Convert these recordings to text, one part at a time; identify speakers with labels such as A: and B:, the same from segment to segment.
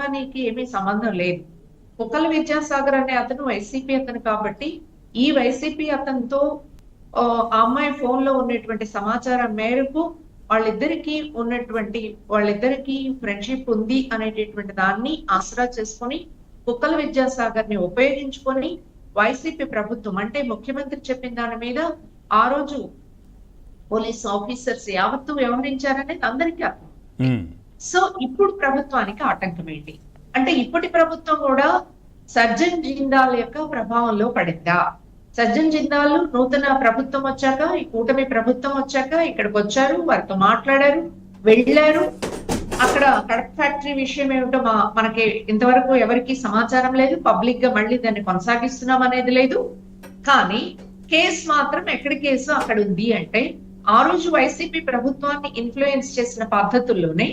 A: జత్వానీకి ఏమీ సంబంధం లేదు. పుక్కల విద్యాసాగర్ అనే అతను వైసీపీ అతను కాబట్టి ఈ వైసీపీ అతనితో ఆ అమ్మాయి ఫోన్ లో ఉన్నటువంటి సమాచారం మేరకు వాళ్ళిద్దరికి ఫ్రెండ్షిప్ ఉంది అనేటటువంటి దాన్ని ఆసరా చేసుకొని పుక్కల విద్యాసాగర్ ని ఉపయోగించుకొని వైసీపీ ప్రభుత్వం అంటే ముఖ్యమంత్రి చెప్పిన దాని మీద ఆ రోజు పోలీస్ ఆఫీసర్స్ యావత్తు వ్యవహరించారనేది అందరికీ అర్థం. సో ఇప్పుడు ప్రభుత్వానికి ఆటంకం ఏంటి అంటే ఇప్పటి ప్రభుత్వం కూడా సజ్జన్ జిందాల్ యొక్క ప్రభావంలో పడిందా? సజ్జన్ జిందాల్ నూతన ప్రభుత్వం వచ్చాక, ఈ కూటమి ప్రభుత్వం వచ్చాక ఇక్కడికి వచ్చారు, వారితో మాట్లాడారు, వెళ్ళారు. అక్కడ కడప ఫ్యాక్టరీ విషయం ఏమిటో మనకి ఇంతవరకు ఎవరికి సమాచారం లేదు. పబ్లిక్ గా మళ్ళీ దాన్ని కొనసాగిస్తున్నాం అనేది లేదు. కానీ కేసు మాత్రం ఎక్కడి కేసు అక్కడ ఉంది అంటే ఆ రోజు వైసీపీ ప్రభుత్వాన్ని ఇన్ఫ్లుయెన్స్ చేసిన పద్ధతుల్లోనే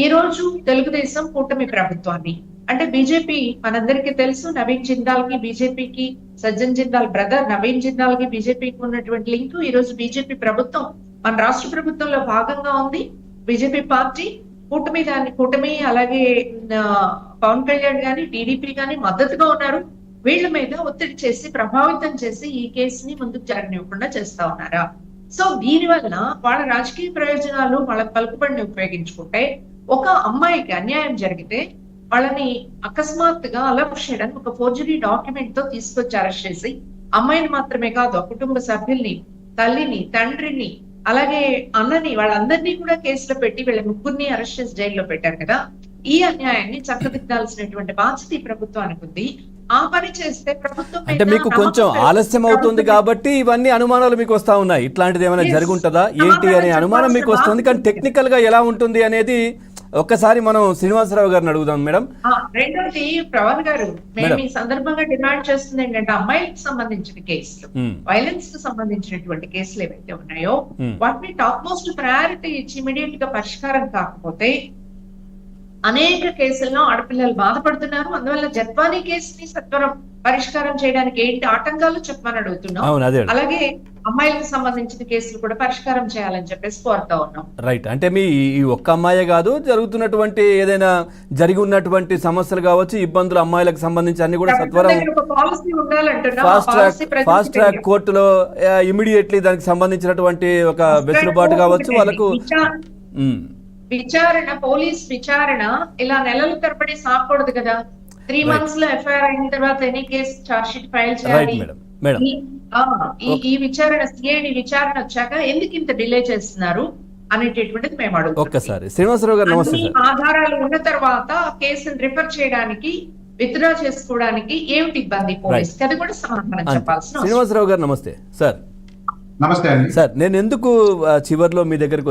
A: ఈ రోజు తెలుగుదేశం కూటమి ప్రభుత్వాన్ని అంటే బీజేపీ మనందరికీ తెలుసు. నవీన్ జిందాల్ కి బీజేపీకి, సజ్జన్ జిందాల్ బ్రదర్ నవీన్ జిందాల్ కి బీజేపీకి ఉన్నటువంటి లింక్ ఈ రోజు బీజేపీ ప్రభుత్వం మన రాష్ట్ర ప్రభుత్వంలో భాగంగా ఉంది. బీజేపీ పార్టీ కూటమి అలాగే పవన్ కళ్యాణ్ గాని టీడీపీ గాని మద్దతుగా ఉన్నారు. వీళ్ళ మీద ఒత్తిడి చేసి ప్రభావితం చేసి ఈ కేసుని ముందుకు జరగనివ్వకుండా చేస్తా ఉన్నారా? సో దీని వలన వాళ్ళ రాజకీయ ప్రయోజనాలు వాళ్ళ పలుకుబడిని ఉపయోగించుకుంటే ఒక అమ్మాయికి అన్యాయం జరిగితే వాళ్ళని అకస్మాత్తుగా అలర్ట్ చేయడానికి ఒక ఫోర్జరీ డాక్యుమెంట్ తో తీసుకొచ్చి అరెస్ట్ చేసి అమ్మాయిని మాత్రమే కాదు ఆ కుటుంబ సభ్యుల్ని, తల్లిని, తండ్రిని, అలాగే అన్నని, వాళ్ళందరినీ కూడా కేసులో పెట్టి వీళ్ళ ముగ్గురిని అరెస్ట్ చేసి జైల్లో పెట్టారు కదా. ఈ అన్యాయాన్ని చక్కదిద్దాల్సినటువంటి బాధ్యత ఈ ప్రభుత్వానికి ఉంది. ఆ పని చేస్తే ప్రభుత్వం
B: అంటే మీకు కొంచెం ఆలస్యం అవుతుంది కాబట్టి ఇవన్నీ అనుమానాలు మీకు వస్తా ఉన్నాయి. ఇట్లాంటిది ఏమైనా జరుగుంటుందా ఏంటి అనే అనుమానం మీకు వస్తుంది. కానీ టెక్నికల్ గా ఎలా ఉంటుంది అనేది ఒక్కసారి మనం శ్రీనివాసరావు గారిని అడుగుదాం మేడం.
A: రెండోది ప్రవణ్ గారు, మేము ఈ సందర్భంగా డిమాండ్ చేస్తుంది ఏంటంటే అమ్మాయిలకు సంబంధించిన కేసులు, వైలెన్స్ కు సంబంధించినటువంటి కేసులు ఏవైతే ఉన్నాయో వాటిని టాప్ మోస్ట్ ప్రయారిటీ ఇచ్చి ఇమీడియట్ గా పరిష్కారం కాకపోతే అనేక కేసుల్లో ఆడపిల్లలు బాధపడుతున్నారు. అందువల్ల జత్వానీ కేసుని సత్వరం పరిష్కారం చేయడానికి ఏంటి ఆటంకాలు చెప్పమని అడుగుతున్నాం. అలాగే అమ్మాయిలకు సంబంధించిన కేసులు కూడా పరిష్కారం చేయాలని చెప్పేసి కోరుతా ఉన్నాం.
B: రైట్. అంటే మీ ఈ ఒక్క అమ్మాయే కాదు, జరుగుతున్నటువంటి ఏదైనా జరిగి ఉన్నటువంటి సమస్యలు కావచ్చు, ఇబ్బందులు అమ్మాయిలకు సంబంధించి అన్ని కూడా సత్వరం ఫాస్ట్ ట్రాక్ కోర్టులో ఇమీడియట్లీ దానికి సంబంధించినటువంటి ఒక వెసులుబాటు కావచ్చు వాళ్ళకు.
A: పోలీస్ విచారణ ఇలా నెలల తరబడి సాగకూడదు కదా. 3 months లో ఎఫ్ఐఆర్ అయిన తర్వాత any case charge sheet file చేయాలి. ఈ విచారణ సిఐడి విచారణ వచ్చాక ఎందుకు ఇంత డిలే చేస్తున్నారు అనేటటువంటిది మేము అడుగుతాం.
B: ఒక్కసారి శ్రీనివాసరావు గారు నమస్తే.
A: ఆధారాలు ఉన్న తర్వాత కేసును రిఫర్ చేయడానికి, విత్డ్రా చేసుకోవడానికి ఏమిటి ఇబ్బంది పోలీస్? అది కూడా సమాధానం చెప్పాల్సిన.
B: శ్రీనివాసరావు గారు నమస్తే సార్.
C: నమస్తే
B: సార్, నేను ఎందుకు చివర్లో మీ దగ్గరకు